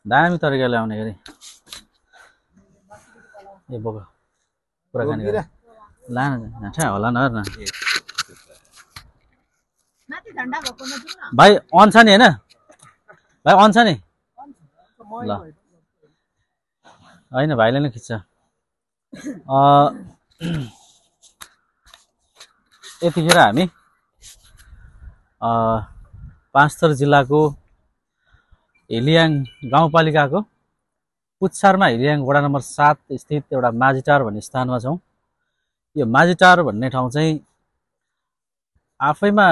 दामी तरिकाले आउने गरी ए बोक कुराकानी गरेर लान ठ्या होला न हेर्न भाइ अन छ नि हैन भाइ अन छ नि ल हैन भाइले नै खिच्छ यतिखेर हामी पाँचथर जिल्लाको हिलियाङ गाउँपालिकाको पुच्छारमा हिलियाङ वडा नम्बर 7 स्थित एउटा माझीटार भन्ने स्थानमा छौं। यो माझीटार भन्ने ठाउँ चाहिँ आफैमा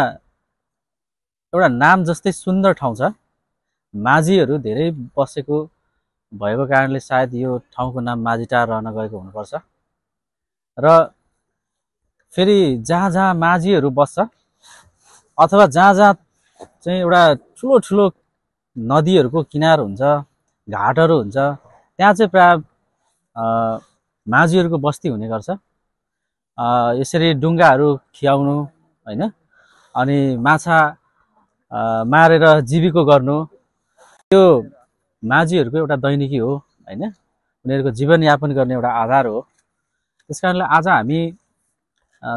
एउटा नाम जस्तै सुन्दर ठाउँ छ। माझीहरू धेरै बसेको भएको कारणले सायद यो ठाउँको नाम माझीटार रहन गएको हुनुपर्छ। र फेरि जहाँ जहाँ माझीहरू बस्छ अथवा जहाँ जहाँ चाहिँ एउटा ठुलो ठुलो नदीहरूको किनार हुन्छ, घाटहरू हुन्छ, त्यहाँ चाहिँ प्राय माझीहरूको बस्ती हुने गर्छ। यसरी डुङ्गाहरू खियाउनु हैन अनि माछा मारेर जीविका गर्नु त्यो माझीहरूको एउटा दैनिकी हो हैन, उनीहरूको जीवनयापन गर्ने एउटा आधार हो। त्यसकारणले आज हामी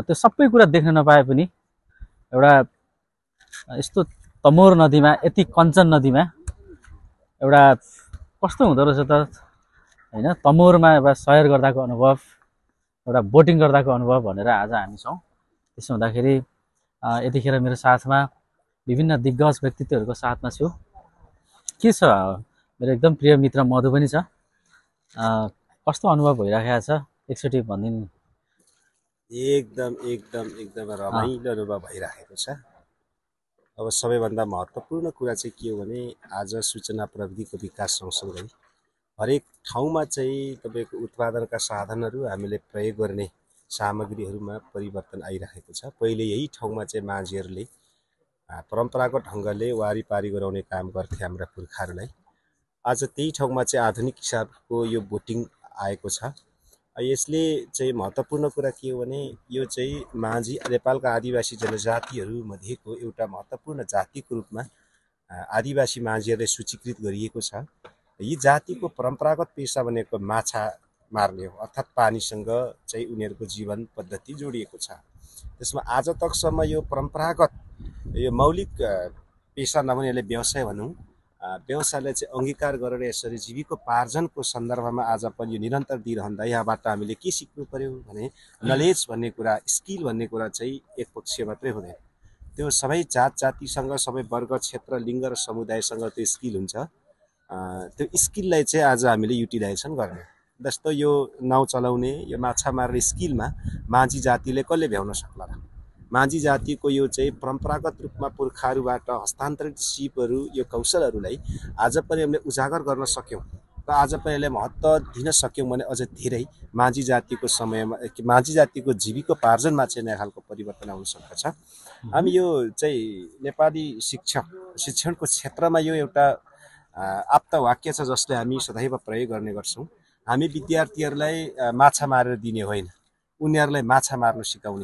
त्यो सबै कुरा देख्न नपाए पनि एउटा यस्तो तमोर नदीमा, यति कञ्चन नदीमा एउटा कस्तो हुँदो रहेछ त हैन, तमोरमा एउटा सयर गर्दाको अनुभव, एउटा बोटिङ गर्दाको अनुभव भनेर आज हामी छौं। त्यसो हुँदाखेरि यतिखेर मेरो साथमा विभिन्न दिग्गज व्यक्तित्वहरूको साथमा छु। के छ मेरो एकदम प्रिय मित्र मधु पनि छ। कस्तो अनुभव भइराखेको छ एकचोटि भनिदिनु। एकदम रमाइलो अनुभव भइराखेको छ। अब सबैभन्दा महत्त्वपूर्ण कुरा चाहिँ के हो भने आज सूचना प्रविधिको विकास सँगसँगै हरेक ठाउँमा चाहिँ तपाईको उत्पादनका साधनहरू हामीले प्रयोग गर्ने सामग्रीहरूमा परिवर्तन आइराखेको छ। पहिले यही ठाउँमा चाहिँ माझीहरूले परम्परागत ढङ्गले वारिपारी गराउने काम गर्थे हाम्रा पुर्खाहरूलाई। आज त्यही ठाउँमा चाहिँ आधुनिक हिसाबको यो बोटिङ आएको छ। यसले चाहिँ महत्त्वपूर्ण कुरा के हो भने यो चाहिँ माझी नेपालका आदिवासी जनजातिहरू मध्येको एउटा महत्त्वपूर्ण जातिको रूपमा आदिवासी माझीहरूले सूचीकृत गरिएको छ। यी जातिको परम्परागत पेशा भनेको माछा मार्ने हो, अर्थात् पानीसँग चाहिँ उनीहरूको जीवन पद्धति जोडिएको छ। त्यसमा आज तकसम्म यो परम्परागत यो मौलिक पेशा नभने यसले व्यवसाय भनौँ, व्यवसायलाई चाहिँ अंगीकार गरेर यसरी जीविकोपार्जनको सन्दर्भमा आज पनि यो निरन्तर दिइरहँदा यहाँबाट हामीले के सिक्नु पर्यो भने नलेज भन्ने कुरा, स्किल भन्ने कुरा चाहिँ एक पक्षीय मात्रै हुँदैन। त्यो सबै जात जातिसँग, सबै वर्ग, क्षेत्र, लिङ्ग र समुदायसँग त्यो स्किल हुन्छ। त्यो स्किललाई चाहिँ आज हामीले युटिलाइजेसन गर्ने। जस्तो यो नाउ चलाउने, यो माछा मार्ने स्किलमा माझी जातिले कसले भ्याउन सक्ला र? माझी जातिको यो चाहिँ परम्परागत रूपमा पुर्खाहरूबाट हस्तान्तरित सिपहरू, यो कौशलहरूलाई आज पनि हामीले उजागर गर्न सक्यौँ र आज पनि यसलाई महत्त्व दिन सक्यौँ भने अझ धेरै माझी जातिको समयमा, माझी जातिको जीविकोपार्जनमा चाहिँ नयाँ खालको परिवर्तन आउन सक्दछ। हामी यो चाहिँ नेपाली शिक्षणको क्षेत्रमा यो एउटा आप्त वाक्य छ जसले हामी सदैव प्रयोग गर्ने गर्छौँ। हामी विद्यार्थीहरूलाई माछा मारेर दिने होइन, उनीहरूलाई माछा मार्न सिकाउने।